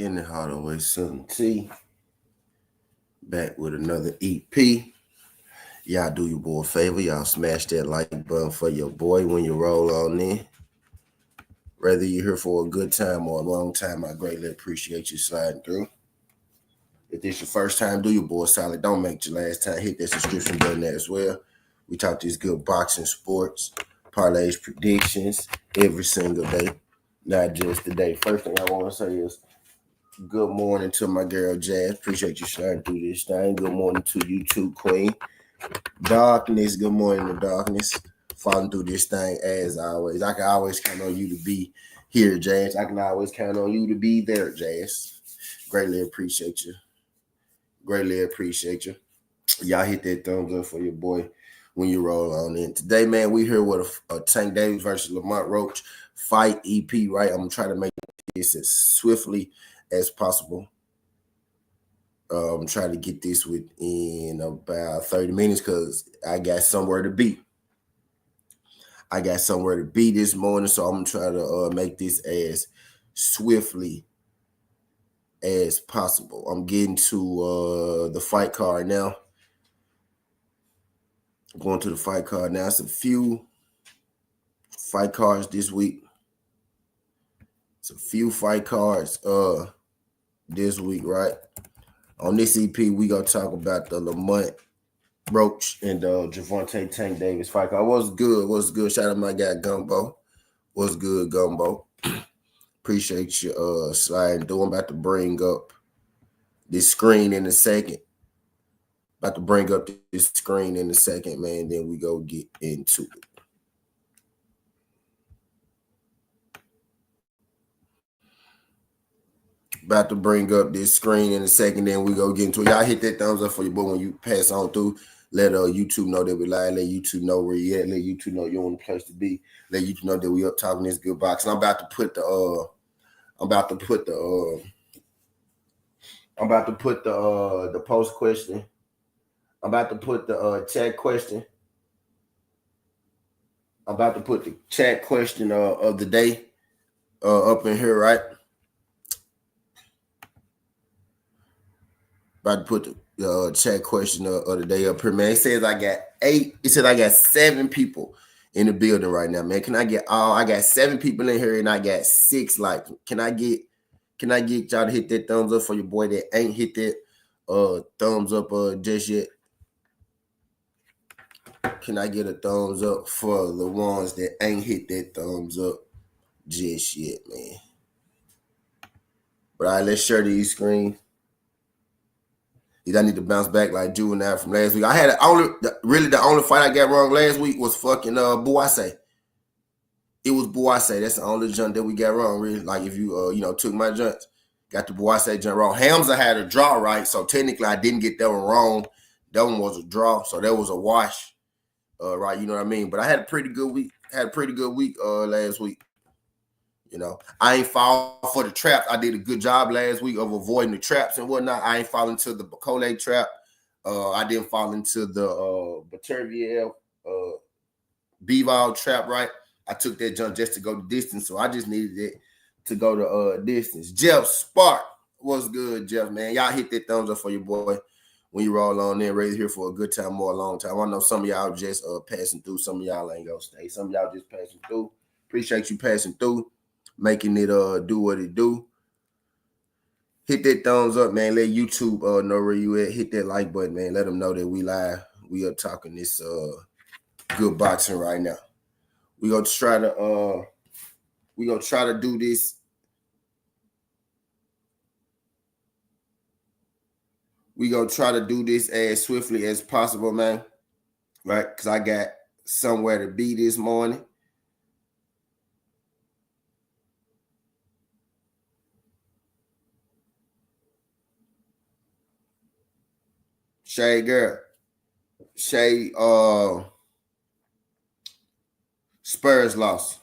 Skinny Holloway Southern Tea. Back with another EP. Y'all do your boy a favor. Y'all smash that like button for your boy when you roll on in. Whether you're here for a good time or a long time, I greatly appreciate you sliding through. If this your first time, do your boy solid. Don't make your last time. Hit that subscription button there as well. We talk these good boxing sports, parlays, predictions every single day, not just today. First thing I want to say is good morning to my girl Jazz. Appreciate you sliding through this thing. Good morning to you too, Queen. Darkness, good morning to darkness. Falling through this thing as always. I can always count on you to be here, Jazz. I can always count on you to be there, Jazz. Greatly appreciate you. Greatly appreciate you. Y'all hit that thumbs up for your boy when you roll on in. Today, man, we here with a Tank Davis versus Lamont Roach fight EP, right? I'm going to try to make this as swiftly as possible. Try to get this within about 30 minutes because I got somewhere to be. I got somewhere to be this morning, so I'm going to try to make this as swiftly as possible. I'm getting to the fight card now. I'm going to the fight card now. It's a few fight cards this week. It's a few fight cards this week, right? On this EP, we gonna talk about the Lamont Roach and Gervonta Tank Davis fight card. What's good? What's good? Shout out my guy Gumbo. What's good, Gumbo? Appreciate you sliding through. I'm about to bring up this screen in a second. About to bring up this screen in a second, man. Then we go get into it. About to bring up this screen in a second, then we go get into it. Y'all hit that thumbs up for your boy when you pass on through. Let YouTube know that we live. Let YouTube know where you at. Let YouTube know you're on the place to be. Let YouTube know that we up talking this good box. And I'm about to put the post question. I'm about to put the chat question. I'm about to put the chat question of the day up in here, right? About to put the chat question of the day up here, man. It says I got 8. It says I got 7 people in the building right now, man. Can I get all? I got 7 people in here and I got 6 likes. Can I get y'all to hit that thumbs up for your boy that ain't hit that thumbs up just yet? Can I get a thumbs up for the ones that ain't hit that thumbs up just yet, man? But all right, let's share these screens. I need to bounce back like Juvenile from last week. I had the only fight I got wrong last week was fucking Boise. It was Boise. That's the only jump that we got wrong, really. Like if you took my jumps, got the Boise jump wrong. Hamza had a draw, right? So technically I didn't get that one wrong. That one was a draw, so that was a wash. Right, you know what I mean? But I had a pretty good week. Last week. You know, I ain't fall for the traps. I did a good job last week of avoiding the traps and whatnot. I ain't fall into the Bacole trap. I didn't fall into the bettor B-Vol trap, right? I took that jump just to go the distance, so I just needed it to go the distance. Jeff Spark, what's good, Jeff, man? Y'all hit that thumbs up for your boy when you roll on in, ready here for a good time or a long time. I know some of y'all just passing through. Some of y'all ain't gonna stay. Some of y'all just passing through. Appreciate you passing through. Making it do what it do. Hit that thumbs up, man. Let YouTube know where you at. Hit that like button, man. Let them know that we live. We are talking this good boxing right now. We gonna try to do this. We gonna try to do this as swiftly as possible, man. Right? Because I got somewhere to be this morning. Shay girl. Shay Spurs lost.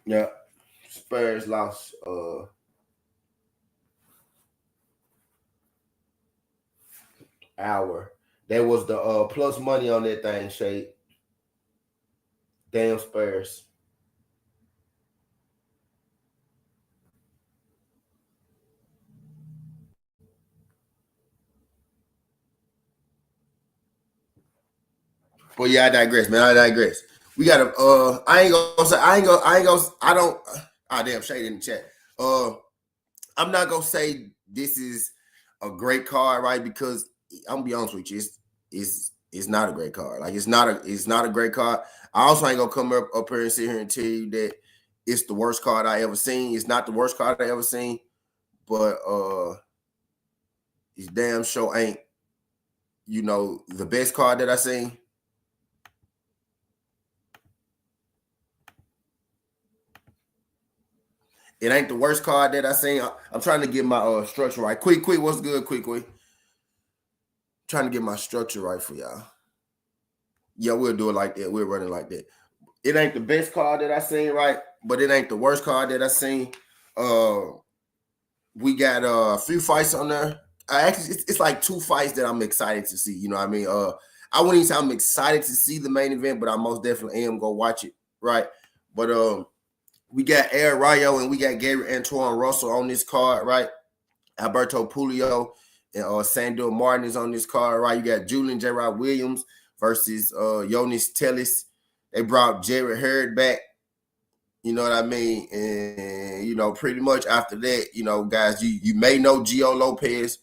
Yeah. Spurs lost. hour. There was the plus money on that thing, Shade. Damn Spurs. But yeah, I digress, man. I digress. We gotta I ain't gonna say I don't damn Shade in the chat. I'm not gonna say this is a great card, right? Because I'm gonna be honest with you, it's not a great card. Like it's not a great card. I also ain't gonna come up here and sit here and tell you that it's the worst card I ever seen. It's not the worst card I ever seen, but it's damn sure ain't, the best card that I seen. It ain't the worst card that I seen. I'm trying to get my structure right. Quick, what's good? Quick. Trying to get my structure right for y'all. Yeah, we'll do it like that. We're running like that. It ain't the best card that I seen, right? But it ain't the worst card that I seen. We got a few fights on there. Actually, it's like 2 fights that I'm excited to see. You know what I mean? I wouldn't even say I'm excited to see the main event, but I most definitely am gonna watch it, right? But we got Air Rayo and we got Gary Antoine Russell on this card, right? Alberto Pulio and Sandor Martin is on this card, right? You got Julian J. Rod Williams versus Yonis Tellis. They brought Jared Hurd back. You know what I mean? And, pretty much after that, guys, you may know Gio Lopez,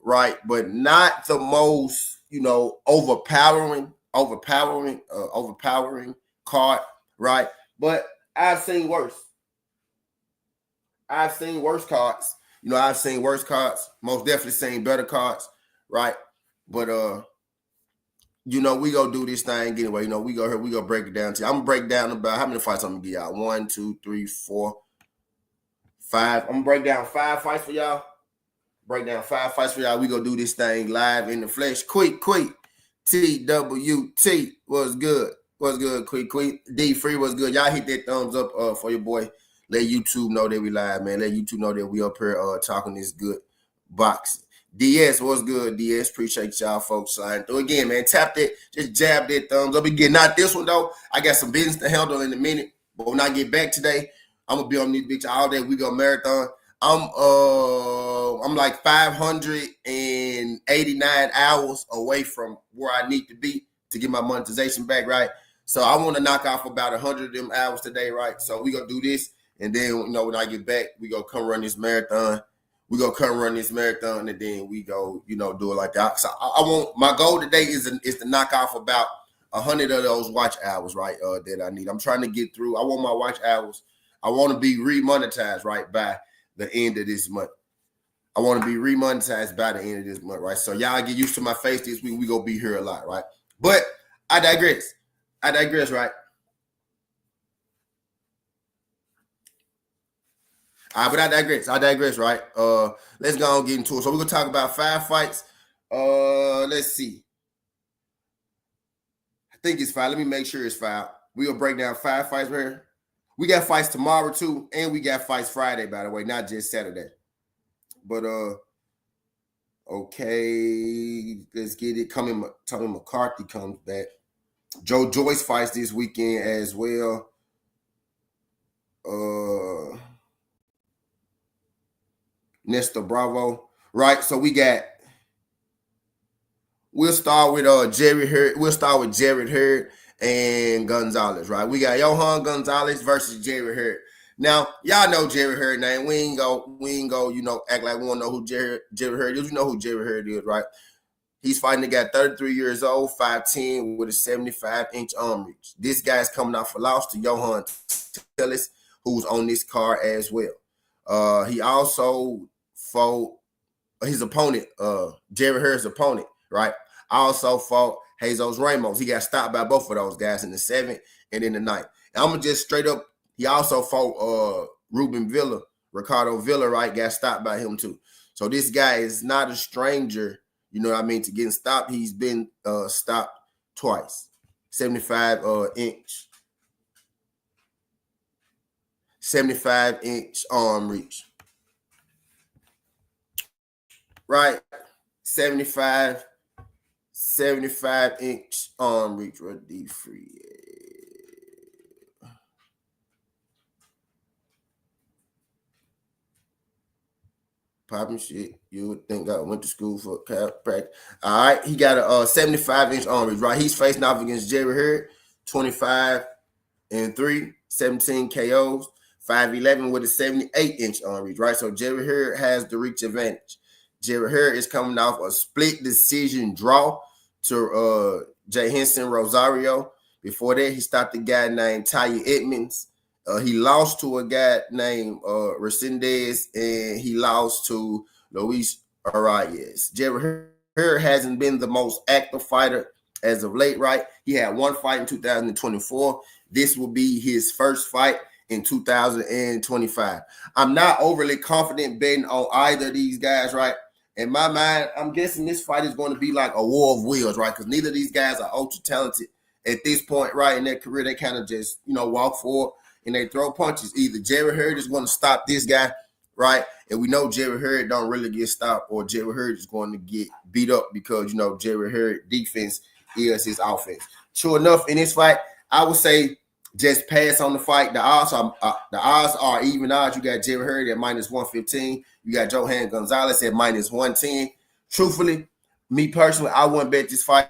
right? But not the most, overpowering card, right? But I've seen worse. I've seen worse cards. I've seen worse cards. Most definitely seen better cards, right? But we gonna do this thing anyway. We go break it down to you. I'm gonna break down about how many fights I'm gonna give y'all. 1, 2, 3, 4, 5. I'm gonna break down 5 fights for y'all. We gonna do this thing live in the flesh. Quick. TWT. What's good? Quick. D Free, what's good? Y'all hit that thumbs up for your boy. Let YouTube know that we live, man. Let YouTube know that we up here talking this good boxing. DS, what's good, DS? Appreciate y'all folks sliding through. Again, man, tap that, just jab that thumbs up. Again, not this one, though. I got some business to handle in a minute. But when I get back today, I'm going to be on this bitch all day. We go marathon. I'm like 589 hours away from where I need to be to get my monetization back, right? So I want to knock off about 100 of them hours today, right? So we going to do this. And then, when I get back, we going to come run this marathon. And then we go, do it like that. So I want, my goal today is to knock off about 100 of those watch hours, right, that I need. I'm trying to get through. I want my watch hours. I want to be remonetized, right, by the end of this month. Right? So y'all get used to my face this week. We going to be here a lot, right? But I digress, right? But I digress, right? Let's go and get into it. So we're gonna talk about 5 fights. Let's see. I think it's 5. Let me make sure it's 5. We're gonna break down 5 fights here. We got fights tomorrow too, and we got fights Friday, by the way, not just Saturday. But okay, let's get it. Tommy McCarthy comes back. Joe Joyce fights this weekend as well. Nestor Bravo, right? So we'll start with Jared Hurd and Gonzalez, right? We got Johan Gonzalez versus Jared Hurd. Now, y'all know Jared Hurd name. We ain't go, act like we don't know who Jared Hurd is. You know who Jared Hurd is, right? He's fighting a guy 33 years old, 5'10", with a 75-inch arm reach. This guy's coming off a loss to Johan Tellis, who's on this card as well. He also fought his opponent, Jared Hurd's opponent, right? Also fought Jesus Ramos. He got stopped by both of those guys in the 7th and in the 9th. And I'm going to just straight up, he also fought Ricardo Villa, right? Got stopped by him too. So this guy is not a stranger, you know what I mean, to getting stopped. He's been stopped twice. 75-inch arm reach. Right? 75 inch arm reach. What D free? Popping shit. You would think I went to school for practice. All right, he got a 75 inch arm reach. Right, he's facing off against Jerry Hurd, 25-3, 17 KOs, 5'11" with a 78 inch arm reach. Right, so Jerry Hurd has the reach advantage. Jerry Hurd is coming off a split decision draw to Jay Henson Rosario. Before that, he stopped a guy named Taya Edmonds. He lost to a guy named Resendez, and he lost to Luis Arias. Jerry Hurd hasn't been the most active fighter as of late, right? He had one fight in 2024. This will be his first fight in 2025. I'm not overly confident betting on either of these guys, right? In my mind, I'm guessing this fight is going to be like a war of wills, right? Because neither of these guys are ultra talented at this point, right, in their career. They kind of just, walk forward and they throw punches. Either Jerry Hurd is going to stop this guy, right? And we know Jerry Hurd don't really get stopped, or Jerry Hurd is going to get beat up because, Jerry Hurd defense is his offense. Sure enough, in this fight, I would say just pass on the fight. The odds are even odds. You got Jerry Hurd at minus 115. You got Johan Gonzalez at minus 110. Truthfully, me personally, I wouldn't bet this fight.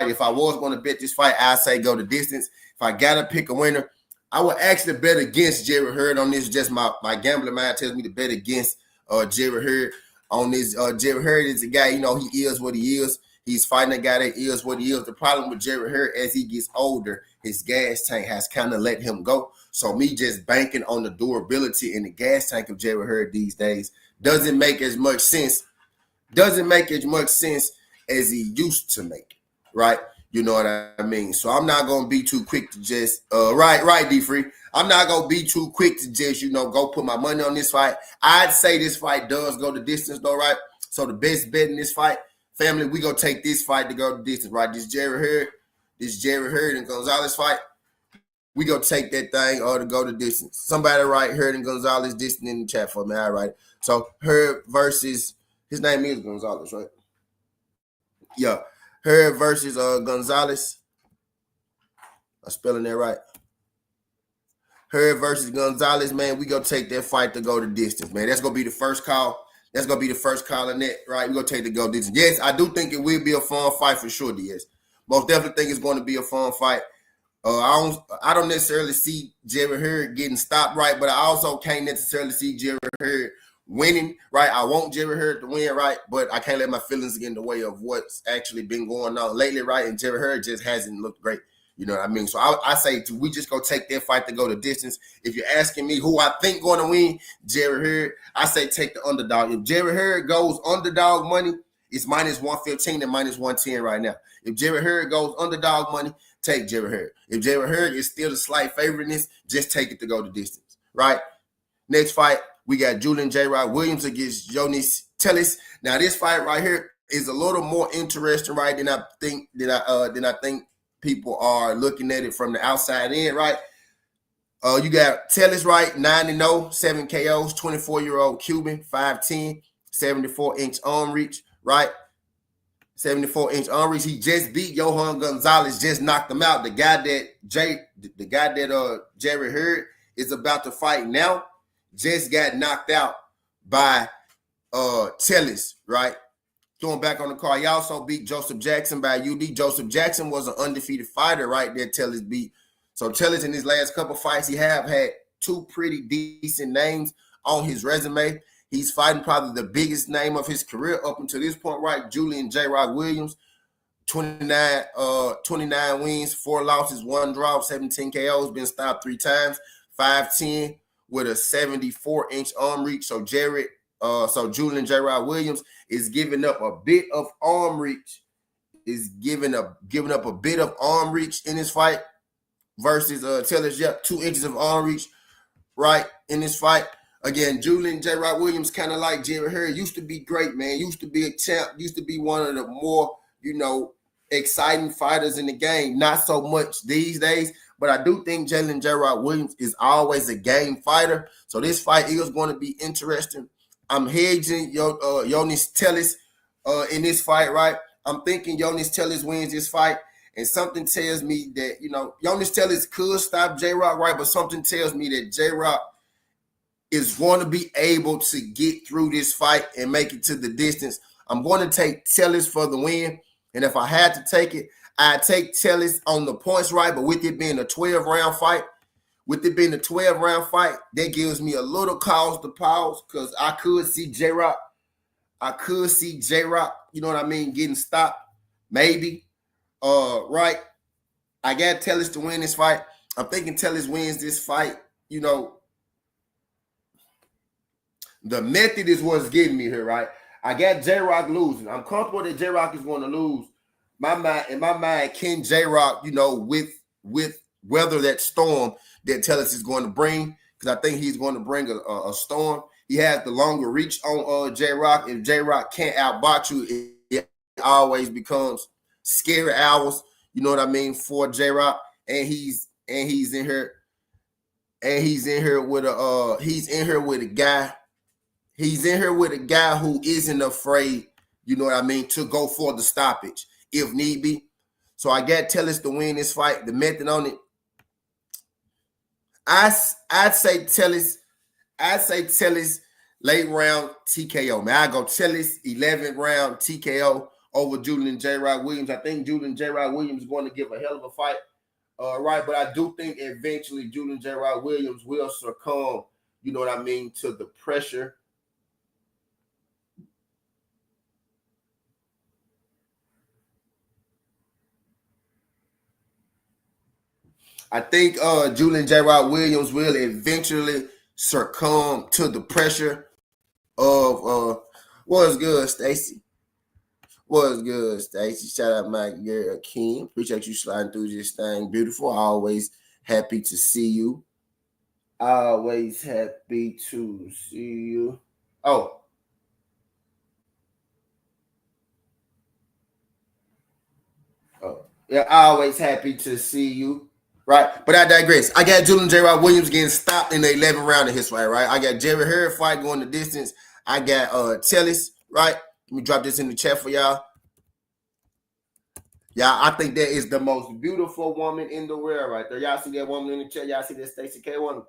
If I was going to bet this fight, I'd say go the distance. If I got to pick a winner, I would actually bet against Jerry Hurd on this. Just my gambling mind tells me to bet against Jerry Hurd on this. Jerry Hurd is a guy, he is what he is. He's fighting a guy that is what he is. The problem with Jerry Hurd, as he gets older, his gas tank has kind of let him go. So me just banking on the durability in the gas tank of Jerry Hurd these days doesn't make as much sense. Doesn't make as much sense as he used to make, right? You know what I mean? So I'm not going to be too quick to just, right, D-Free. I'm not going to be too quick to just, go put my money on this fight. I'd say this fight does go the distance, though, right? So the best bet in this fight, family, we going to take this fight to go the distance, right? This Jerry Hurd and Gonzalez fight, we going to take that thing to go the distance. Somebody write Hurd and Gonzalez distance in the chat for me. All right. So Hurd versus, his name is Gonzalez, right? Yeah. Hurd versus Gonzalez. I'm spelling that right. Hurd versus Gonzalez, man. We gonna take that fight to go the distance, man. That's gonna be the first call. That's gonna be the first call in that, right? We're gonna take the go distance. Yes, I do think it will be a fun fight for sure, Diaz. Most definitely think it's going to be a fun fight. I don't necessarily see Jerry Hurd getting stopped, right? But I also can't necessarily see Jerry Hurd winning, right? I want Jerry Hurd to win, right? But I can't let my feelings get in the way of what's actually been going on lately, right? And Jerry Hurd just hasn't looked great. You know what I mean? So I say we just go take that fight to go the distance. If you're asking me who I think going to win, Jerry Hurd, I say take the underdog. If Jerry Hurd goes underdog money, it's minus 115 and minus 110 right now. If Jerry Hurd goes underdog money, take Jerry Hurd. If Jerry Hurd is still the slight favorite in this, just take it to go the distance, right? Next fight, we got Julian J. Rod Williams against Yonis Tellis. Now, this fight right here is a little more interesting, right, than I think people are looking at it from the outside in, right? You got Tellis, right, 9-0, 7 KOs, 24-year-old Cuban, 5'10", 74-inch arm reach, right? 74-inch arm reach. He just beat Johan Gonzalez, just knocked him out. The guy that Jerry Hurd is about to fight now just got knocked out by Tellis, right? Throwing back on the card. He also beat Joseph Jackson by UD. Joseph Jackson was an undefeated fighter, right, that Tellis beat. So Tellis in his last couple fights, he have had two pretty decent names on his resume. He's fighting probably the biggest name of his career up until this point, right? Julian J. Rod Williams, 29 wins, 4 losses, 1 draw, 17 KOs, been stopped 3 times, 5'10", with a 74-inch arm reach. So Julian J. Rod Williams is giving up a bit of arm reach. Is giving up a bit of arm reach in this fight versus Tellis. Yep, 2 inches of arm reach, right, in this fight. Again, Julian J. Rod Williams, kind of like Jerry Hurd, used to be great, man. Used to be a champ. Used to be one of the more, exciting fighters in the game. Not so much these days, but I do think Julian J. Rod Williams is always a game fighter. So this fight is going to be interesting. I'm hedging Yonis Tellis in this fight, right? I'm thinking Jonas Tellis wins this fight, and something tells me that, Jonas Tellis could stop J-Rock, right? But something tells me that J-Rock is going to be able to get through this fight and make it to the distance. I'm going to take Tellis for the win, and if I had to take it, I'd take Tellis on the points, right? But with it being a 12-round fight, that gives me a little cause to pause because I could see J-Rock, you know what I mean, getting stopped, maybe. Right? I got Tellis to win this fight. I'm thinking Tellis wins this fight. The method is what's getting me here, right? I got J-Rock losing. I'm comfortable that J-Rock is going to lose. In my mind, can J-Rock, with weather that storm that Tellis is going to bring? Because I think he's going to bring a storm. He has the longer reach on J-Rock. If J-Rock can't outbox you, it always becomes scary hours. You know what I mean, for J-Rock. And he's in here. And he's in here with a guy. He's in here with a guy who isn't afraid, you know what I mean, to go for the stoppage if need be. So I got Tellis to win this fight. The method on it, I'd say Tellis late round TKO. Man, I go Tellis 11th round TKO over Julian J-Rock Williams. I think Julian J-Rock Williams is going to give a hell of a fight, right? But I do think eventually Julian J-Rock Williams will succumb, you know what I mean, to the pressure. I think Julian J-Rock Williams will eventually succumb to the pressure of what's good, Stacy? What's good, Stacy? Shout out my girl Kim. Appreciate you sliding through this thing. Beautiful. Always happy to see you. Always happy to see you. Oh. Yeah, always happy to see you. Right, but I digress. I got Julian J-Rock Williams getting stopped in the 11th round of his fight, right? I got Jerry Hurd fight going the distance. I got Tellis, right? Let me drop this in the chat for y'all. Yeah, I think that is the most beautiful woman in the world right there. Y'all see that woman in the chat? Y'all see that Stacey K woman?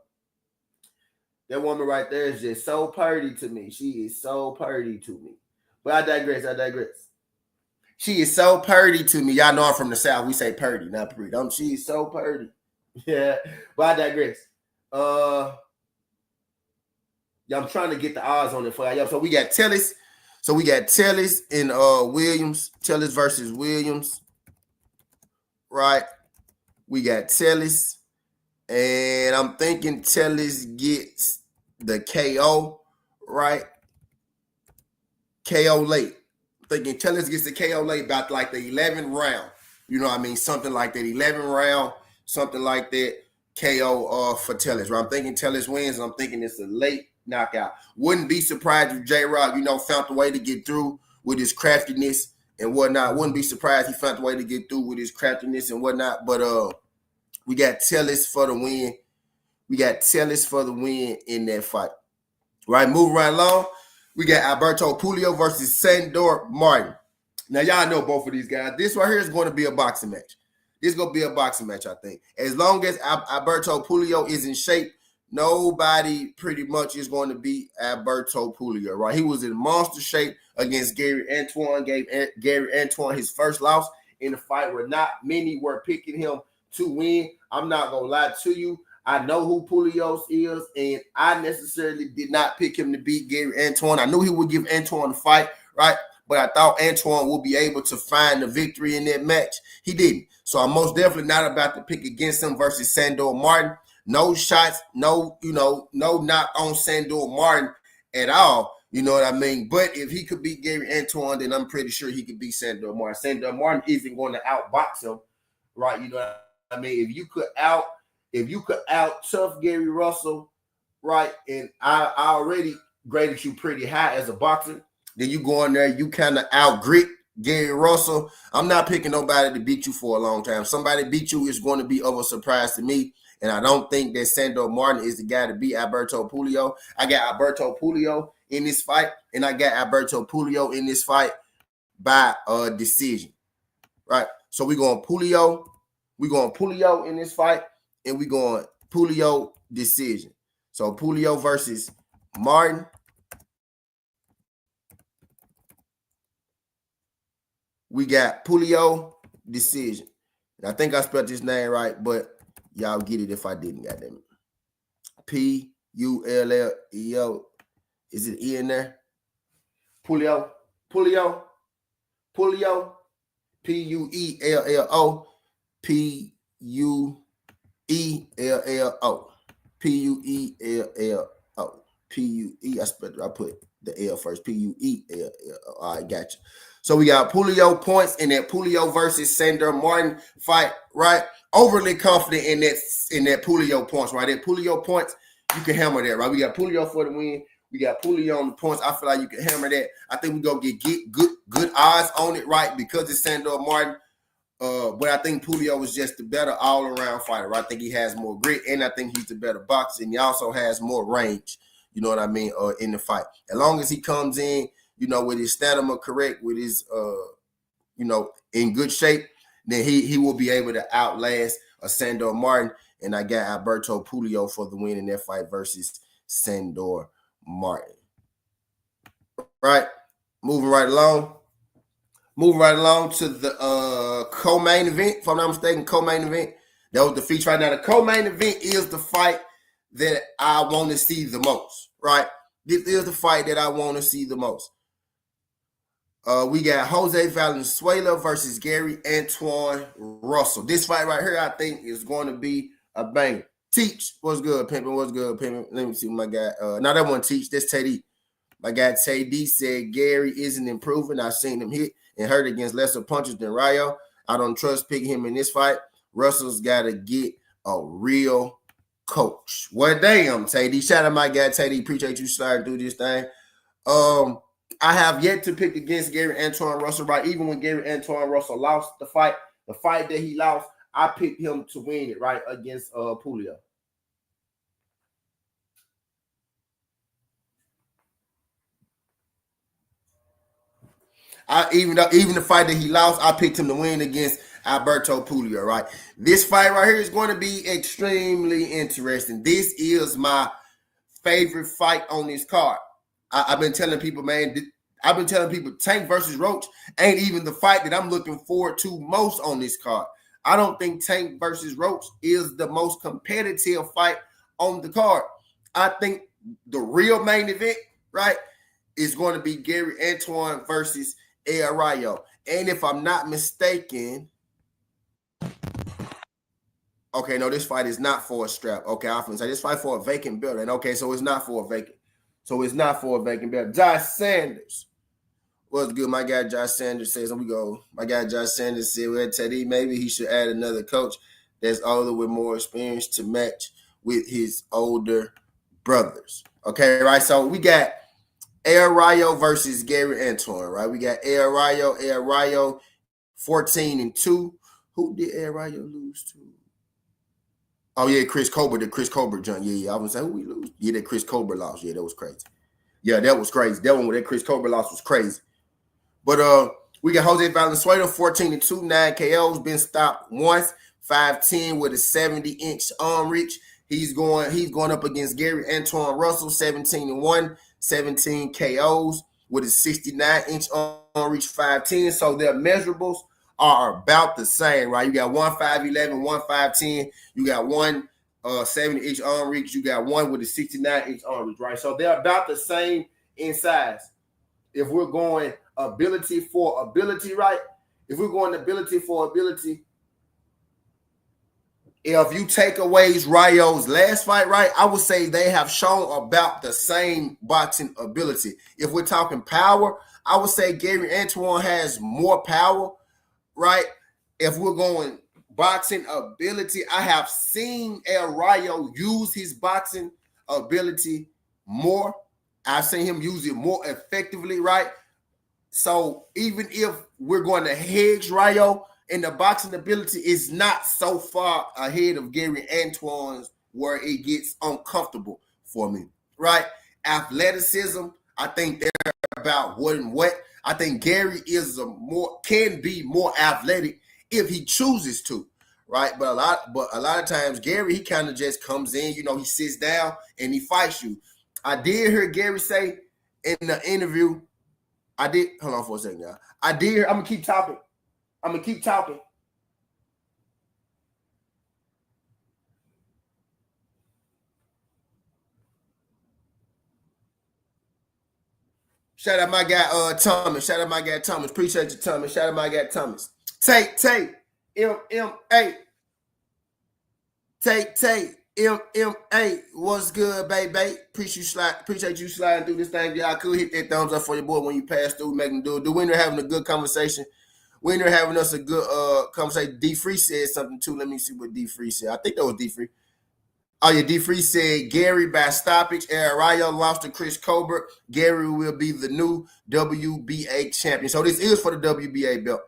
That woman right there is just so pretty to me. She is so pretty to me. But I digress. She is so purdy to me. Y'all know I'm from the South. We say purdy, not pretty. She is so purdy. Yeah, but I digress. Yeah, I'm trying to get the odds on it for y'all. So we got Tellis. And Williams. Tellis versus Williams. Right. We got Tellis. And I'm thinking Tellis gets the KO. Right. KO late. Thinking Tellis gets the KO late about like the 11th round. You know what I mean? Something like that. 11th round, something like that. KO for Tellis. Right? I'm thinking Tellis wins, and I'm thinking it's a late knockout. Wouldn't be surprised if J-Rock, found a way to get through with his craftiness and whatnot. Wouldn't be surprised he found a way to get through with his craftiness and whatnot. But we got Tellis for the win. In that fight. Right, moving right along. We got Alberto Puello versus Sandor Martin. Now, y'all know both of these guys. This right here is going to be a boxing match. I think. As long as Alberto Puello is in shape, nobody pretty much is going to beat Alberto Puello, right? He was in monster shape against Gary Antoine, gave Gary Antoine his first loss in a fight where not many were picking him to win. I'm not going to lie to you. I know who Puello is, and I necessarily did not pick him to beat Gary Antoine. I knew he would give Antoine a fight, right? But I thought Antoine would be able to find the victory in that match. He didn't. So I'm most definitely not about to pick against him versus Sandor Martin. No shots, no knock on Sandor Martin at all. You know what I mean? But if he could beat Gary Antoine, then I'm pretty sure he could beat Sandor Martin. Sandor Martin isn't going to outbox him, right? You know what I mean? If you could out tough Gary Russell, right? And I already graded you pretty high as a boxer. Then you go in there, you kind of out grit Gary Russell. I'm not picking nobody to beat you for a long time. Somebody beat you is going to be of a surprise to me. And I don't think that Sandor Martin is the guy to beat Alberto Puello. I got Alberto Puello in this fight, and I got Alberto Puello in this fight by decision, right? So we're going Puleo. We're going Puleo in this fight, and we're going Puleo decision. So Puleo versus Martin. We got Puleo decision. And I think I spelled this name right, but y'all get it if I didn't, goddamn it. Pulleo. Is it E in there? Puleo. Puello. Puello. Puello. Puello. Puello. Pue. I put the L first. Puello. All right, gotcha. So we got Puleo points in that Puleo versus Sandor Martin fight, right? Overly confident in that Puleo points, right? That Puleo points, you can hammer that, right? We got Puleo for the win. We got Puleo on the points. I feel like you can hammer that. I think we're gonna get good odds on it, right? Because it's Sandor Martin. But I think Puleo is just the better all-around fighter, right? I think he has more grit, and I think he's the better boxer, and he also has more range, you know what I mean, in the fight. As long as he comes in, you know, with his stamina correct, with his, you know, in good shape, then he will be able to outlast a Sandor Martin. And I got Alberto Puleo for the win in that fight versus Sandor Martin. Right, moving right along. Moving right along to the co-main event, if I'm not mistaken, co-main event. That was the feature right now. The co-main event is the fight that I want to see the most, right? This is the fight that I want to see the most. We got Jose Valenzuela versus Gary Antoine Russell. This fight right here, I think, is going to be a banger. Teach, what's good, pimpin'? What's good, pimpin'? Let me see what my guy. No, that one Teach. That's TWTea. My guy TWTea said Gary isn't improving. I've seen him hit and hurt against lesser punches than Rayo. I don't trust picking him in this fight. Russell's got to get a real coach. Well, damn, TWTea. Shout out my guy TWTea. Appreciate you starting to do this thing. I have yet to pick against Gary Antoine Russell, right? Even when Gary Antoine Russell lost the fight that he lost, I picked him to win it, right, against Puleo. Even the fight that he lost, I picked him to win against Alberto Puleo, right? This fight right here is going to be extremely interesting. This is my favorite fight on this card. I've been telling people, man, Tank versus Roach ain't even the fight that I'm looking forward to most on this card. I don't think Tank versus Roach is the most competitive fight on the card. I think the real main event, right, is going to be Gary Antoine versus El Rayo. And if I'm not mistaken, okay, no, this fight is not for a strap. Okay, I was going to say this fight for a vacant belt. And okay, so it's not for a vacant. So it's not for a vacant belt. Josh Sanders. What's good? My guy Josh Sanders says, we go. My guy Josh Sanders said, well, TWTea, maybe he should add another coach that's older with more experience to match with his older brothers. Okay, right? So we got El Rayo versus Gary Antoine, right? We got El Rayo 14-2. Who did El Rayo lose to? Oh, yeah, Chris Colbert, the Chris Colbert junk. Yeah. I was saying, who we lose? Yeah, that Chris Colbert loss. Yeah, that was crazy. Yeah, that was crazy. That one with that Chris Colbert loss was crazy. But we got Jose Valenzuela, 14-2, 9 KOs, been stopped once, 5'10" with a 70-inch arm reach. He's going up against Gary Antoine Russell, 17-1, 17 KOs with a 69-inch arm reach, 5'10". So their measurables are about the same, right? You got one 5'11", one 5'10". You got one 70-inch arm reach. You got one with a 69-inch arm reach, right? So they're about the same in size. If we're going ability for ability, right? If we're going ability for ability, if you take away Rayo's last fight, right, I would say they have shown about the same boxing ability. If we're talking power, I would say Gary Antoine has more power, right? If we're going boxing ability, I have seen El Rayo use his boxing ability more. I've seen him use it more effectively, right? So even if we're going to hedge Rayo in the boxing ability, is not so far ahead of Gary Antoine's where it gets uncomfortable for me, right? Athleticism, I think they're about what and what. I think Gary can be more athletic if he chooses to, right? But a lot of times Gary, he kind of just comes in, he sits down and he fights you. I did hear Gary say in the interview, hold on for a second, y'all. I'm gonna keep talking. Shout out my guy Thomas. Appreciate you, Thomas. Shout out my guy Thomas. Tay, MMA. Tay, MMA. What's good, baby? Appreciate you sliding through this thing. Y'all could hit that thumbs up for your boy when you pass through, make them do it. We're having a good conversation. We're having us a good conversation. D Free said something too. Let me see what D Free said. I think that was D Free. Oh, yeah, D Free said Gary by stoppage. Rayo lost to Chris Colbert. Gary will be the new WBA champion. So this is for the WBA belt.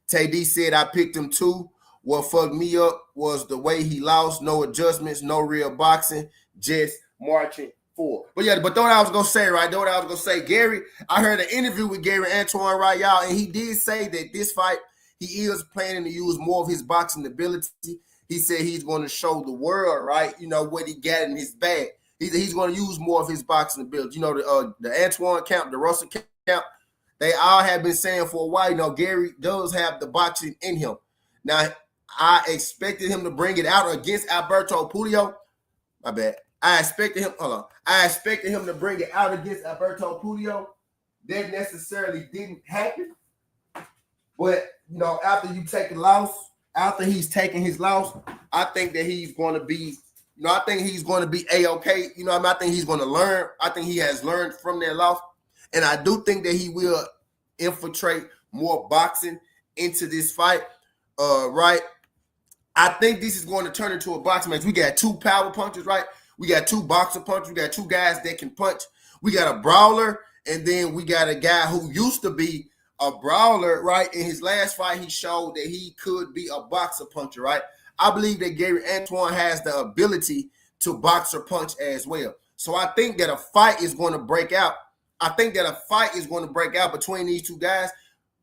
Tay D said, I picked him too. What fucked me up was the way he lost. No adjustments, no real boxing, just marching forward. But yeah, but what I was going to say, Gary, I heard an interview with Gary Antoine Royale, and he did say that this fight, he is planning to use more of his boxing ability. He said he's going to show the world, right, what he got in his bag. He's going to use more of his boxing ability. The Antoine camp, the Russell camp, they all have been saying for a while, Gary does have the boxing in him. Now, I expected him to bring it out against Alberto Puello. My bad. I expected him to bring it out against Alberto Puello. That necessarily didn't happen. But, after you take a loss, after he's taking his loss, I think that he's going to be, A-okay. I think he's going to learn. I think he has learned from that loss. And I do think that he will infiltrate more boxing into this fight. Right? I think this is going to turn into a boxing match. We got two power punchers, right? We got two boxer punchers. We got two guys that can punch. We got a brawler, and then we got a guy who used to be a brawler, right? In his last fight, he showed that he could be a boxer puncher, right? I believe that Gary Antoine has the ability to boxer punch as well. So I think that a fight is going to break out. Between these two guys,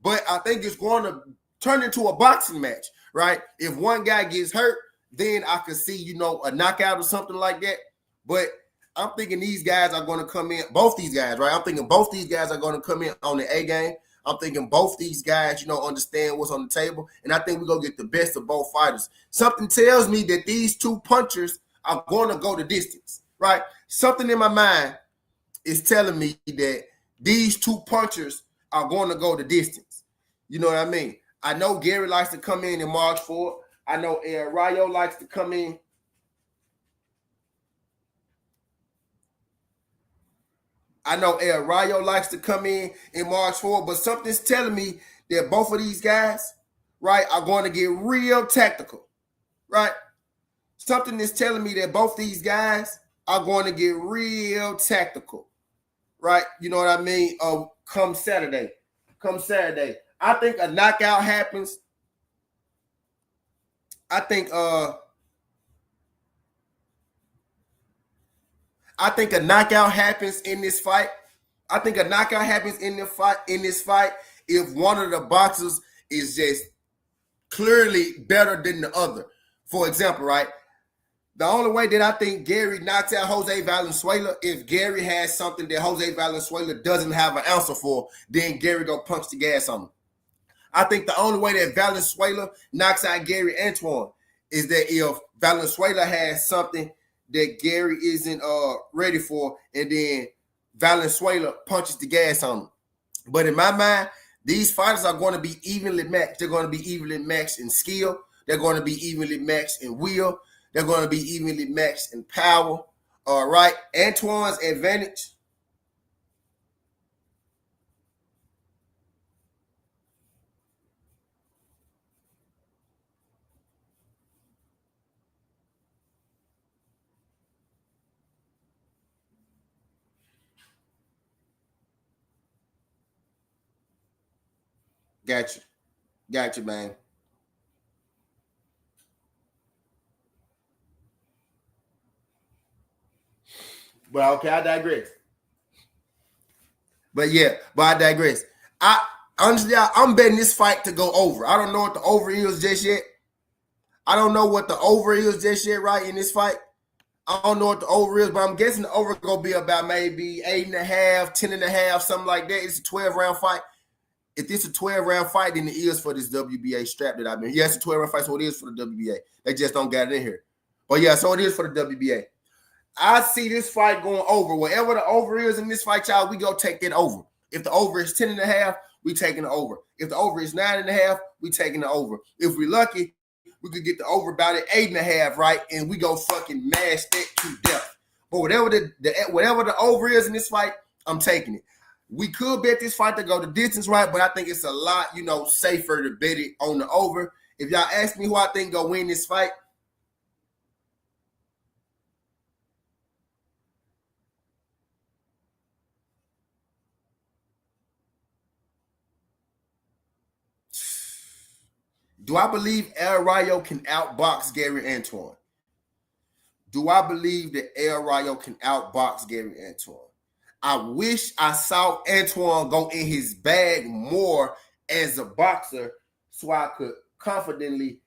but I think it's going to turn into a boxing match, right? If one guy gets hurt, then I could see, a knockout or something like that. But I'm thinking these guys are going to come in, both these guys, right? I'm thinking both these guys are going to come in on the A game. I'm thinking both these guys, understand what's on the table. And I think we're going to get the best of both fighters. Something tells me that these two punchers are going to go the distance, right? Something in my mind is telling me that these two punchers are going to go the distance. You know what I mean? I know Gary likes to come in and march forward. I know Rayo likes to come in. Rayo likes to come in and march forward, but something's telling me that both of these guys, right, are going to get real tactical, right? Something is telling me that both these guys are going to get real tactical, right? You know what I mean? Come Saturday. I think a knockout happens. I think a knockout happens in this fight. If one of the boxers is just clearly better than the other. For example, right? The only way that I think Gary knocks out Jose Valenzuela, if Gary has something that Jose Valenzuela doesn't have an answer for, then Gary go punch the gas on him. I think the only way that Valenzuela knocks out Gary Antoine is that if Valenzuela has something that Gary isn't ready for, and then Valenzuela punches the gas on him. But in my mind, these fighters are going to be evenly matched. They're going to be evenly matched in skill. They're going to be evenly matched in will. They're going to be evenly matched in power. All right. Antoine's advantage. Gotcha, man. Well, okay, I digress. But yeah, but I digress. Honestly, I'm betting this fight to go over. I don't know what the over is just yet. I don't know what the over is just yet, right, in this fight. I don't know what the over is, but I'm guessing the over going to be about maybe 8.5, 10.5, something like that. It's a 12-round fight. If it's a 12-round fight, then it is for this WBA strap that I've been. Yeah, it's a 12-round fight, so it is for the WBA. They just don't get it in here. But yeah, so it is for the WBA. I see this fight going over. Whatever the over is in this fight, y'all, we go take that over. If the over is 10.5, we taking the over. If the over is 9.5, we taking the over. If we're lucky, we could get the over about at 8.5, right? And we go fucking mash that to death. But whatever the over is in this fight, I'm taking it. We could bet this fight to go the distance, right? But I think it's a lot, safer to bet it on the over. If y'all ask me who I think go win this fight, do I believe El Rayo can outbox Gary Antoine? Do I believe that El Rayo can outbox Gary Antoine? I wish I saw Antoine go in his bag more as a boxer so I could confidently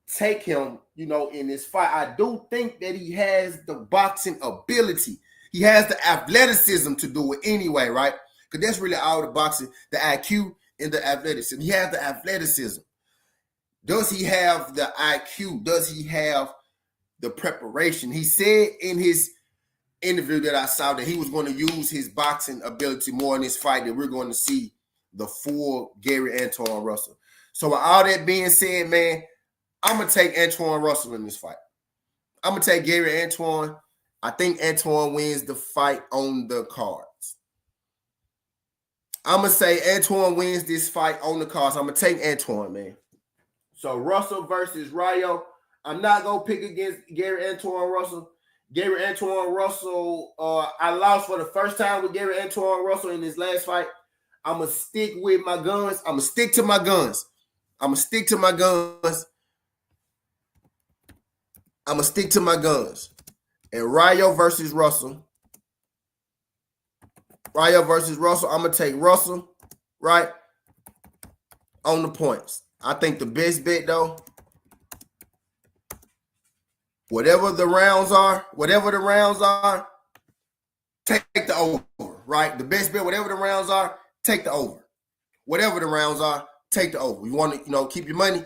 take him, in this fight. I do think that he has the boxing ability. He has the athleticism to do it anyway, right? Because that's really all the boxing, the IQ and the athleticism. He has the athleticism. Does he have the IQ? Does he have the preparation? He said in his interview that I saw that he was going to use his boxing ability more in this fight, that we're going to see the full Gary Antoine Russell. So with all that being said, man, I'm going to take Antoine Russell in this fight. I'm going to take Gary Antoine. I think Antoine wins the fight on the cards. I'm going to say Antoine wins this fight on the cards. I'm going to take Antoine, man. So Russell versus Rayo. I'm not going to pick against Gary Antoine Russell. Gary Antoine Russell, I lost for the first time with Gary Antoine Russell in his last fight. I'm going to stick with my guns. I'm going to stick to my guns. I'm going to stick to my guns. I'm going to stick to my guns. And Rayo versus Russell. Rayo versus Russell. I'm going to take Russell, right, on the points. I think the best bet, though, whatever the rounds are, take the over, right? The best bet, whatever the rounds are, take the over. Whatever the rounds are, take the over. You want to, keep your money,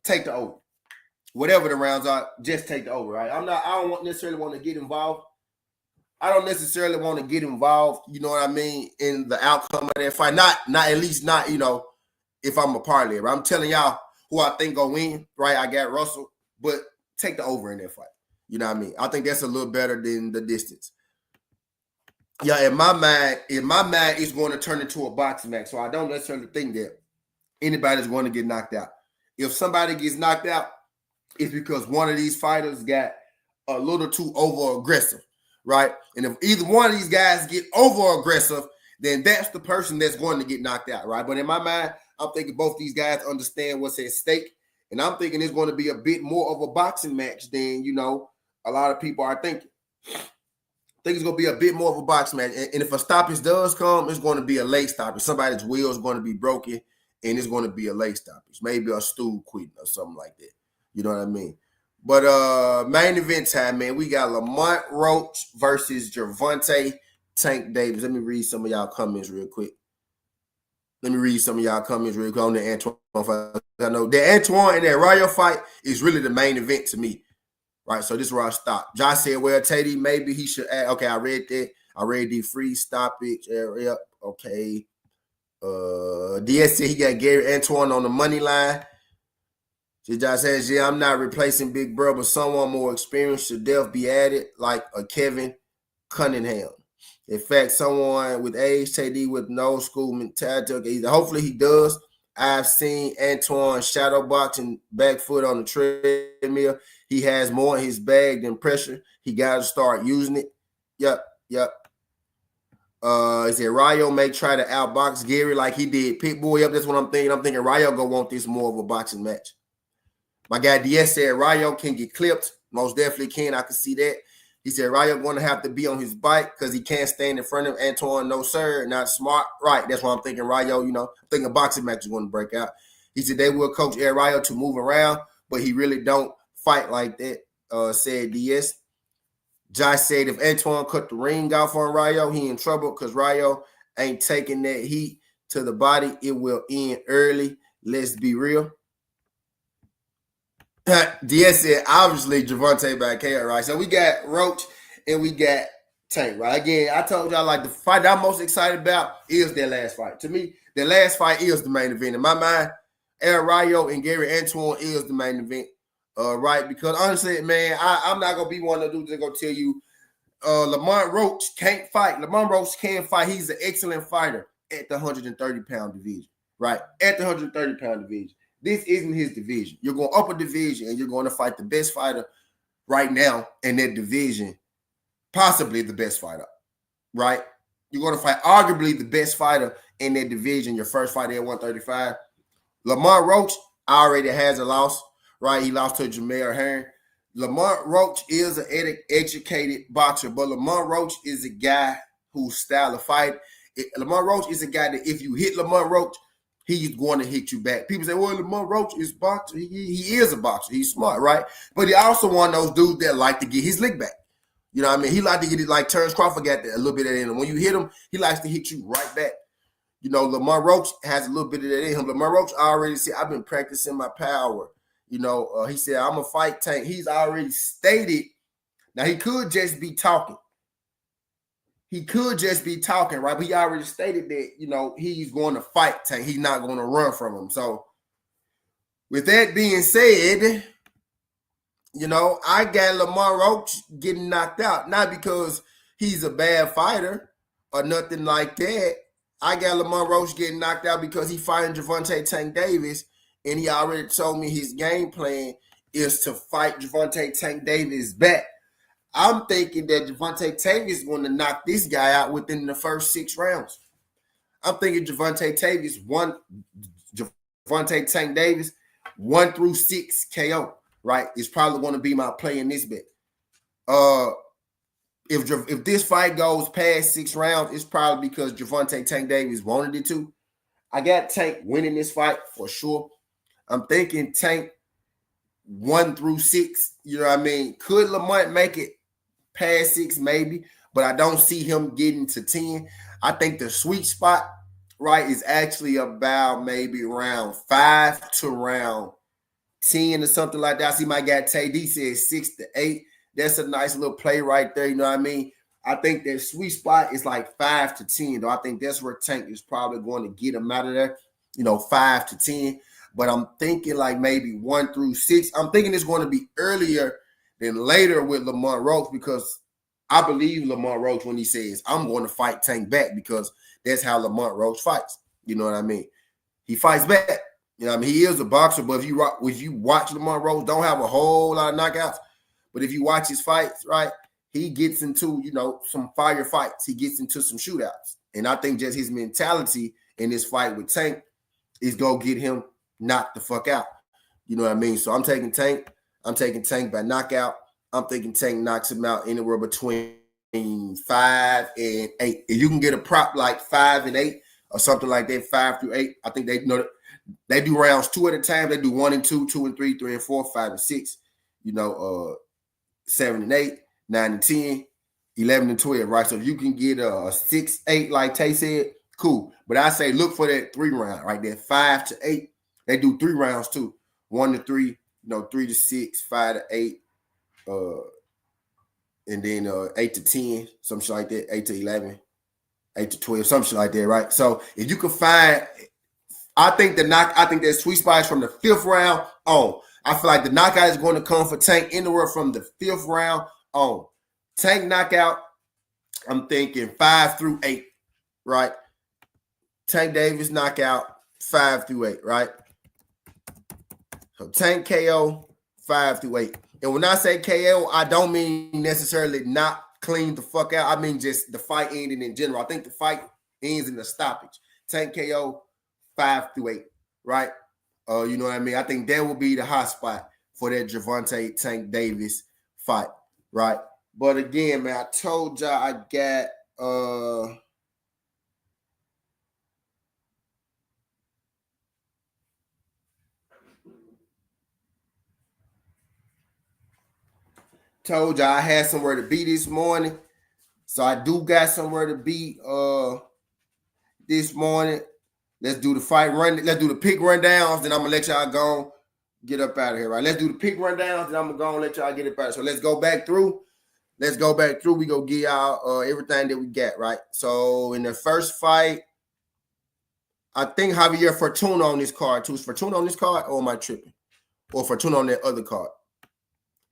take the over. Whatever the rounds are, just take the over, right? I don't necessarily want to get involved. I don't necessarily want to get involved, you know what I mean, in the outcome of that fight. Not at least not, if I'm a parlay. Right? I'm telling y'all who I think go win, right? I got Russell, but take the over in that fight. You know what I mean? I think that's a little better than the distance. Yeah, in my mind, it's going to turn into a boxing match. So I don't necessarily think that anybody's going to get knocked out. If somebody gets knocked out, it's because one of these fighters got a little too over-aggressive, right? And if either one of these guys get over-aggressive, then that's the person that's going to get knocked out, right? But in my mind, I'm thinking both these guys understand what's at stake. And I'm thinking it's going to be a bit more of a boxing match than, a lot of people are thinking. I think it's going to be a bit more of a boxing match. And if a stoppage does come, it's going to be a late stoppage. Somebody's wheel is going to be broken, and it's going to be a late stoppage. Maybe a stool quitting or something like that. You know what I mean? But main event time, man. We got Lamont Roach versus Gervonta Tank Davis. Let me read some of y'all comments real quick. On the Antoine fight. I know the Antoine and that Rayo fight is really the main event to me. Right, so this is where I stop. Josh said, well, TWTea, maybe he should add. Okay, I read that. I read the free stoppage area. Okay. DS said he got Gary Antoine on the money line. So Josh says, yeah, I'm not replacing Big Bro, but someone more experienced should definitely be added, like a Kevin Cunningham. In fact, someone with age, TD with no school mentality. Hopefully he does. I've seen Antoine shadow boxing back foot on the treadmill. He has more in his bag than pressure. He got to start using it. Yep. He said Rayo may try to outbox Gary like he did Pitbull. Yep, that's what I'm thinking. I'm thinking Rayo gonna want this more of a boxing match. My guy DS said Rayo can get clipped. Most definitely can. I can see that. He said Rayo going to have to be on his bike because he can't stand in front of Antoine. No, sir. Not smart. Right. That's why I'm thinking Rayo, thinking a boxing match is going to break out. He said they will coach El Rayo to move around, but he really don't fight like that, said DS. Josh said if Antoine cut the ring off on Rayo, he in trouble because Rayo ain't taking that heat to the body. It will end early. Let's be real. DS said, obviously, Gervonta by KO, right? So we got Roach and we got Tank, right? Again, I told y'all, like, the fight I'm most excited about is their last fight. To me, the last fight is the main event. In my mind, El Rayo and Gary Antoine is the main event, right? Because honestly, man, I'm not going to be one of those that's going to tell you Lamont Roach can't fight. Lamont Roach can fight. He's an excellent fighter at the 130-pound division, right? At the 130-pound division. This isn't his division. You're going up a division and you're going to fight the best fighter right now in that division, possibly the best fighter, right? You're going to fight arguably the best fighter in that division, your first fight at 135. Lamont Roach already has a loss, right? He lost to Jamel Herring. Lamont Roach is an educated boxer, but Lamont Roach is a guy whose style of fight. Lamont Roach is a guy that if you hit Lamont Roach, he's going to hit you back. People say, well, Lamont Roach is boxer. He is a boxer. He's smart, right? But he also one of those dudes that like to get his lick back. You know what I mean? He like to get it like Terrence Crawford got a little bit of that in him. When you hit him, he likes to hit you right back. Lamont Roach has a little bit of that in him. Lamont Roach already said, I've been practicing my power. He said, I'm a fight Tank. He's already stated. Now, he could just be talking. Right? But he already stated that, he's going to fight Tank. He's not going to run from him. So, with that being said, I got Lamont Roach getting knocked out. Not because he's a bad fighter or nothing like that. I got Lamont Roach getting knocked out because he fighting Gervonta Tank Davis, and he already told me his game plan is to fight Gervonta Tank Davis back. I'm thinking that Gervonta Davis is going to knock this guy out within the first 6 rounds. I'm thinking Gervonta Tank Davis 1 through 6 KO, right? Is probably going to be my play in this bet. If this fight goes past 6 rounds, it's probably because Gervonta Tank Davis wanted it to. I got Tank winning this fight for sure. I'm thinking Tank 1 through 6. You know what I mean? Could Lamont make it past 6? Maybe, but I don't see him getting to 10. I think the sweet spot, right, is actually about maybe round 5 to round 10 or something like that. I see my guy Tay D says 6 to 8. That's a nice little play right there. You know what I mean? I think that sweet spot is like 5 to 10, though. I think that's where Tank is probably going to get him out of there, 5 to 10. But I'm thinking like maybe 1 through 6. I'm thinking it's going to be earlier than later with Lamont Roach because I believe Lamont Roach when he says, I'm going to fight Tank back because that's how Lamont Roach fights. You know what I mean? He fights back. You know what I mean? He is a boxer, but if you watch Lamont Roach, don't have a whole lot of knockouts. But if you watch his fights, right, he gets into, some fire fights. He gets into some shootouts. And I think just his mentality in this fight with Tank is going to get him knocked the fuck out. You know what I mean? So I'm taking Tank. I'm taking Tank by knockout. I'm thinking Tank knocks him out anywhere between 5 and 8. If you can get a prop like 5 and 8 or something like that, 5 through 8, I think they do rounds 2 at a time. They do 1 and 2, 2 and 3, 3 and 4, 5 and 6. 7 and 8, 9 and 10, 11 and 12, right? So if you can get a 6, 8, like Tay said, cool. But I say look for that 3 round, right? That 5 to 8. They do 3 rounds too. 1 to 3, 3 to 6, 5 to 8, and then 8 to 10, something like that, 8 to 11, 8 to 12, something like that, right? So if you can find, I think that sweet spot is from the 5th round on. I feel like the knockout is going to come for Tank anywhere from the 5th round on. Tank knockout, I'm thinking 5 through 8, right? Tank Davis knockout, 5 through 8, right? So Tank KO, 5 through 8. And when I say KO, I don't mean necessarily not clean the fuck out. I mean just the fight ending in general. I think the fight ends in the stoppage. Tank KO, 5 through 8, right? You know what I mean? I think that will be the hot spot for that Gervonta Tank Davis fight, right? But again, man, I told y'all I got told y'all I had somewhere to be this morning. So I do got somewhere to be this morning. Let's do the fight run. Let's do the pick rundowns. Then I'm gonna let y'all go get up out of here, right? Let's do the pick rundowns. Then I'm gonna go and let y'all get up out of here. So let's go back through. Let's go back through. We go get y'all everything that we got, right? So in the first fight, I think Javier Fortuna on this card too. Is Fortuna on this card, or am I tripping? Or Fortuna on that other card?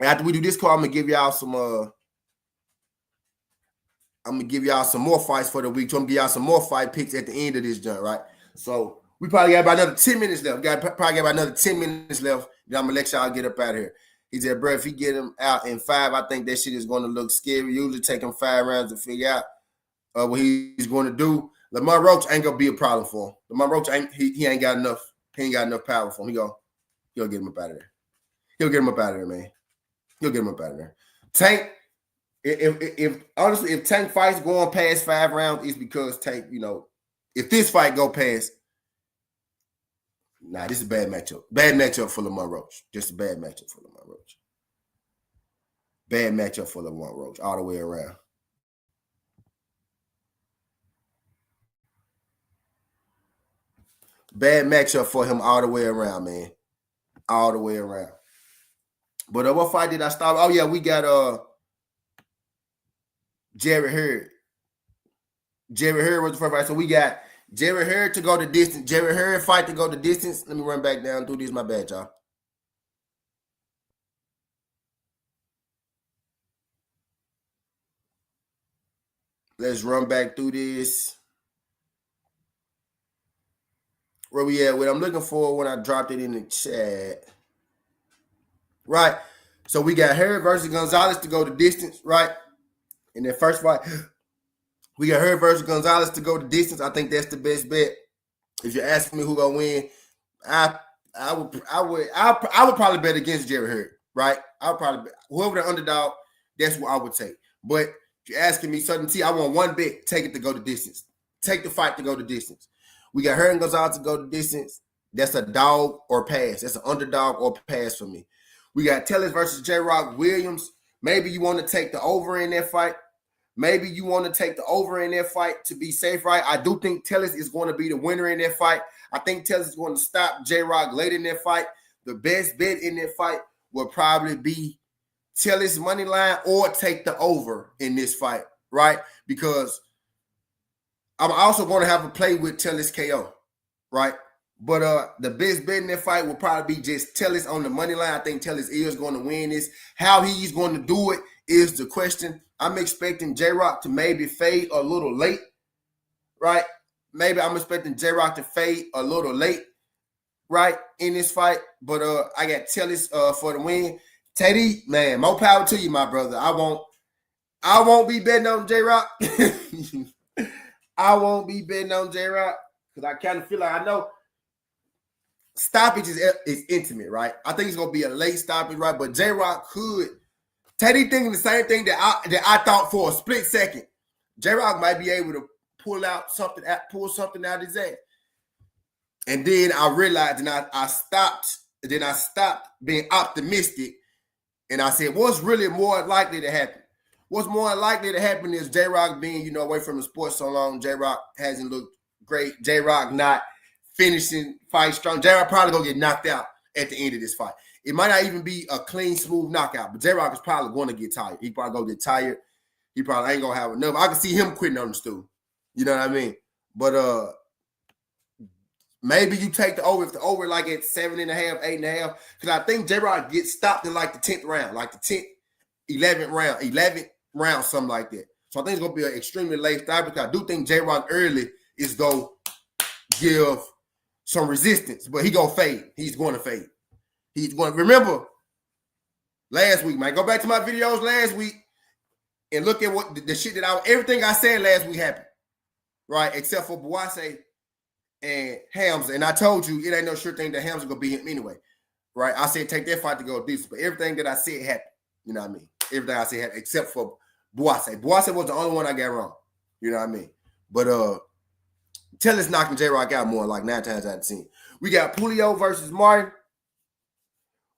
And after we do this card, I'm gonna give y'all some more fights for the week. So I'm gonna give y'all some more fight picks at the end of this joint, right? So we probably got about another 10 minutes left. Probably got about another 10 minutes left. Then I'm gonna let y'all get up out of here. He said, bro, if he get him out in 5, I think that shit is gonna look scary. Usually take him 5 rounds to figure out what he's gonna do. Lamont Roach ain't gonna be a problem for him. Lamont Roach he ain't got enough. He ain't got enough power for him. He'll get him up out of there. He'll get him up out of there, man. He'll get him up out of there. Tank. If honestly, if Tank fights going past 5 rounds, it's because Tank, if this fight go past, this is a bad matchup. Bad matchup for Lamont Roach. Just a bad matchup for Lamont Roach. Bad matchup for Lamont Roach all the way around. Bad matchup for him all the way around, man. All the way around. But what fight did I stop? Oh yeah, we got Jared Hurd. Jared Hurd was the first fight. So we got Jared Hurd to go the distance. Jared Hurd fight to go the distance. Let me run back down through this. My bad, y'all. Let's run back through this. Where we at? What I'm looking for when I dropped it in the chat. Right. So we got Hurd versus Gonzalez to go the distance, right? In that first fight, we got Hurd versus Gonzalez to go the distance. I think that's the best bet. If you're asking me who gonna win, I would probably bet against Jared Hurd, right? I would probably bet. Whoever the underdog, that's what I would take. But if you're asking me certainty, I want one bet. Take it to go the distance. Take the fight to go the distance. We got Hurd and Gonzalez to go the distance. That's a dog or pass. That's an underdog or pass for me. We got Tellez versus J. Rock Williams. Maybe you want to take the over in that fight. Maybe you want to take the over in that fight to be safe, right? I do think Tellez is going to be the winner in that fight. I think Tellez is going to stop J. Rock late in that fight. The best bet in that fight will probably be Tellez money line or take the over in this fight, right? Because I'm also going to have a play with Tellez KO, right? But the best bet in that fight will probably be just Tellez on the money line. I think Tellez is going to win this. How he's going to do it is the question. I'm expecting J-Rock to maybe fade a little late, right? Maybe I'm expecting J-Rock to fade a little late, right, in this fight. But I got Tellez for the win. Teddy, man, more power to you, my brother. I won't be betting on J-Rock. I won't be betting on J-Rock because I kind of feel like I know stoppage is intimate, right? I think it's going to be a late stoppage, right? But J-Rock could. Teddy thinking the same thing that I thought for a split second. J-Rock might be able to pull something out of his ass. And then I realized, and I stopped being optimistic. And I said, what's really more likely to happen? What's more likely to happen is J-Rock being, away from the sport so long. J-Rock hasn't looked great. J-Rock not finishing fight strong. J-Rock probably going to get knocked out at the end of this fight. It might not even be a clean, smooth knockout, but J-Rock is probably going to get tired. He probably going to get tired. He probably ain't going to have enough. I can see him quitting on the stool. You know what I mean? But maybe you take the over. If the over like at 7.5, 8.5, because I think J-Rock gets stopped in like the 10th round, like the 10th, 11th round, something like that. So I think it's going to be an extremely late stop because I do think J-Rock early is going to give some resistance, but he going to fade. He's going to fade. He's going to remember last week, man. Go back to my videos last week and look at what the shit that everything I said last week happened, right? Except for Boise and Hamza. And I told you it ain't no sure thing that Hamza gonna beat him anyway, right? I said take that fight to go decent, but everything that I said happened. You know what I mean? everything I said except for Boise. Boise was the only one I got wrong. You know what I mean? But Tellis knocking J-Rock out more like 9 times out of 10. We got Pulio versus Martin.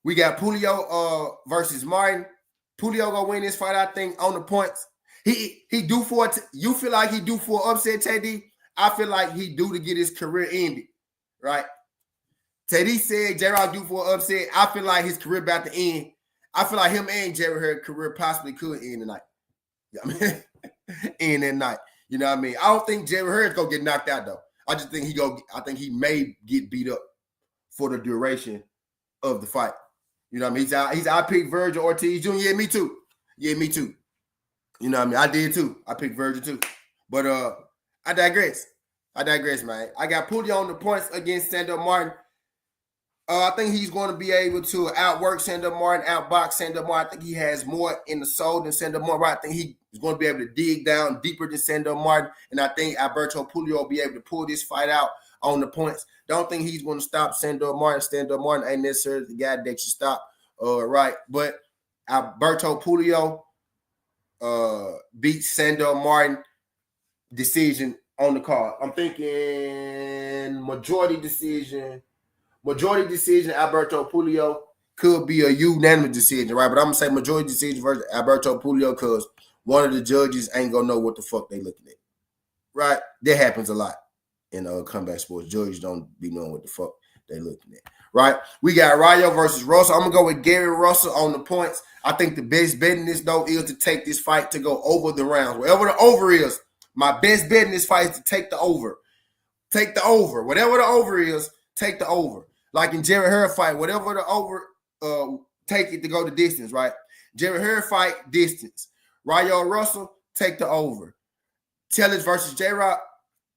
We got Pulio versus Martin. Pulio gonna win this fight, I think, on the points. He do for it. You feel like he do for upset, Teddy? I feel like he do to get his career ended, right? Teddy said J-Rock do for upset. I feel like his career about to end. I feel like him and Jerry Hurd's career possibly could end tonight. I mean, end that night. You know what I mean? I don't think Jerry Hurd's gonna get knocked out though. I just think I think he may get beat up for the duration of the fight. You know what I mean? I picked Virgil Ortiz Jr. Yeah, me too. Yeah, me too. You know what I mean? I did too. I picked Virgil too. But I digress. Man. I got Pulio on the points against Sandor Martin. I think he's going to be able to outwork Sandor Martin, outbox Sandor Martin. I think he has more in the soul than Sandor Martin. I think he is going to be able to dig down deeper than Sandor Martin. And I think Alberto Pulio will be able to pull this fight out on the points. Don't think he's going to stop Sandor Martin. Sandor Martin ain't necessarily the guy that you stop. Right. But Alberto Pulio beats Sandor Martin decision on the card. I'm thinking majority decision, Alberto Pulio. Could be a unanimous decision, right? But I'm going to say majority decision versus Alberto Pulio because one of the judges ain't going to know what the fuck they looking at, right? That happens a lot in comeback sports. Judges don't be knowing what the fuck they looking at, right? We got Rayo versus Russell. I'm going to go with Gary Russell on the points. I think the best bet in this, though, is to take this fight to go over the rounds. Wherever the over is, my best bet in this fight is to take the over. Take the over. Whatever the over is, take the over. Like in Jerry Hurd fight, whatever the over, take it to go the distance, right? Jerry Hurd fight, distance. Rayo Russell, take the over. Tellis versus J-Rock,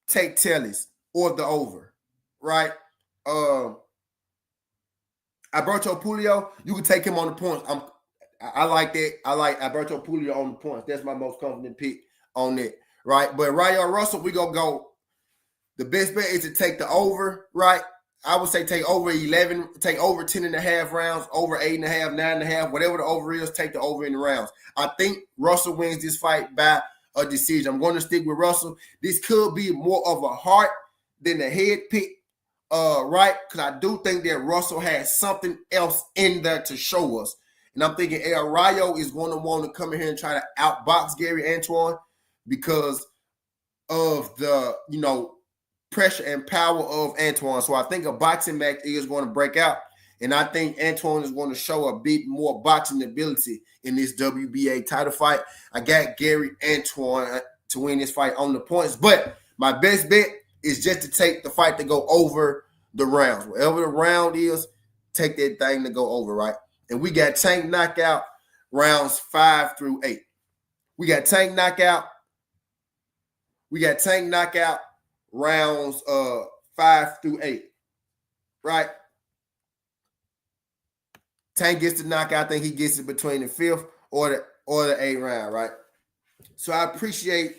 take Tellis or the over, right? Alberto Pulio, you can take him on the points. I like that. I like Alberto Pulio on the points. That's my most confident pick on that, right? But Rayo Russell, we gonna go. The best bet is to take the over, right? I would say take over 11, take over 10.5 rounds, over 8.5, 9.5, whatever the over is, take the over in the rounds. I think Russell wins this fight by a decision. I'm going to stick with Russell. This could be more of a heart than a head pick, right? Because I do think that Russell has something else in there to show us. And I'm thinking El Rayo is going to want to come in here and try to outbox Gary Antoine because of the, pressure and power of Antoine. So I think a boxing match is going to break out. And I think Antoine is going to show a bit more boxing ability in this WBA title fight. I got Gary Antoine to win this fight on the points. But my best bet is just to take the fight to go over the rounds. Whatever the round is, take that thing to go over, right? And we got Tank knockout rounds 5 through 8. We got Tank knockout rounds 5 through 8, right? Tank gets the knockout. I think he gets it between the 5th or the 8th round, right? So I appreciate,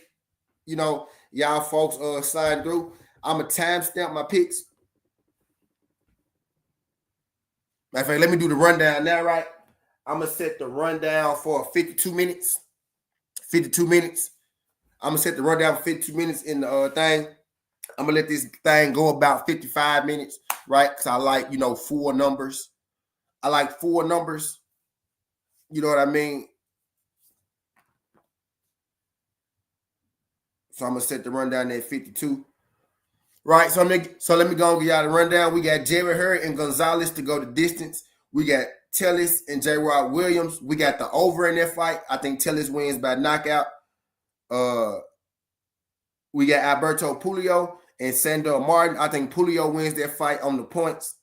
y'all folks sliding through. I'm going to timestamp my picks. Matter of fact, let me do the rundown now, right? I'm going to set the rundown for 52 minutes. 52 minutes. I'm going to set the rundown for 52 minutes in the thing. I'm going to let this thing go about 55 minutes, right? Because I like, 4 numbers. I like 4 numbers. You know what I mean? So I'm going to set the rundown at 52. Right, so let me go and give y'all the rundown. We got Jerry Hurd and Gonzalez to go the distance. We got Tellis and J. Rod Williams. We got the over in that fight. I think Tellis wins by knockout. We got Alberto Pulio and Sandor Martin. I think Pulio wins that fight on the points.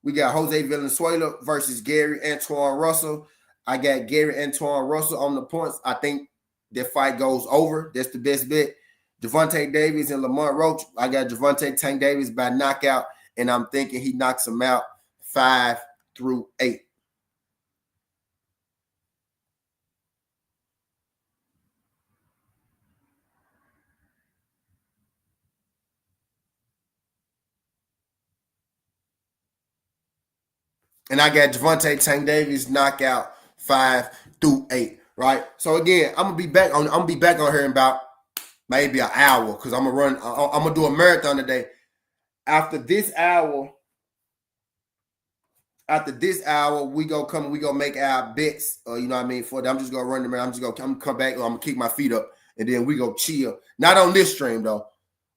We got Jose Valenzuela versus Gary Antoine Russell. I got Gary Antoine Russell on the points. I think that fight goes over. That's the best bet. Gervonta Davis and Lamont Roach. I got Gervonta Tank Davis by knockout, and I'm thinking he knocks him out 5 through 8. And I got Gervonta Tank Davis knockout 5 through 8, right? So again, I'm gonna be back on here in about maybe an hour because I'm gonna do a marathon today. After this hour, we go make our bets. You know what I mean? For that, I'm just gonna run the marathon. I'm gonna come back. I'm gonna kick my feet up, and then we go chill. Not on this stream though,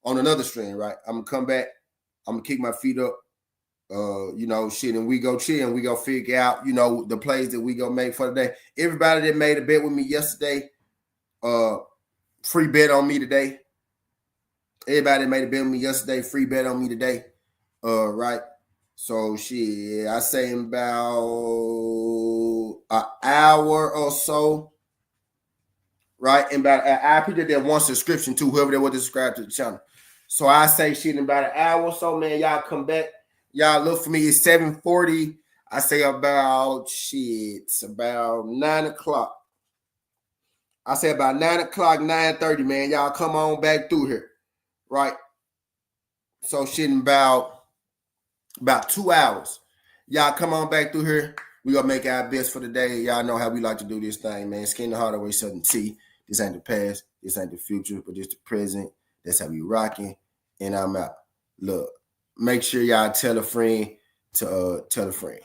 on another stream, right? I'm gonna come back. I'm gonna kick my feet up. You know, shit, and we go chill and we go figure out, you know, the plays that we go make for the day. Everybody that made a bet with me yesterday, free bet on me today. Everybody that made a bet with me yesterday, free bet on me today. Right. So shit, I say in about an hour or so. Right. And about I put that one subscription to whoever they want to subscribe to the channel. So I say shit in about an hour or so, man. Y'all come back. Y'all look for me. It's 7:40. I say about 9 o'clock. I say about 9 o'clock, 9:30, man. Y'all come on back through here. Right. So shit in about 2 hours. Y'all come on back through here. We gonna make our best for the day. Y'all know how we like to do this thing, man. Skin the Hardaway Southern Tea. This ain't the past. This ain't the future, but this the present. That's how we rocking. And I'm out. Look, make sure y'all tell a friend to tell a friend.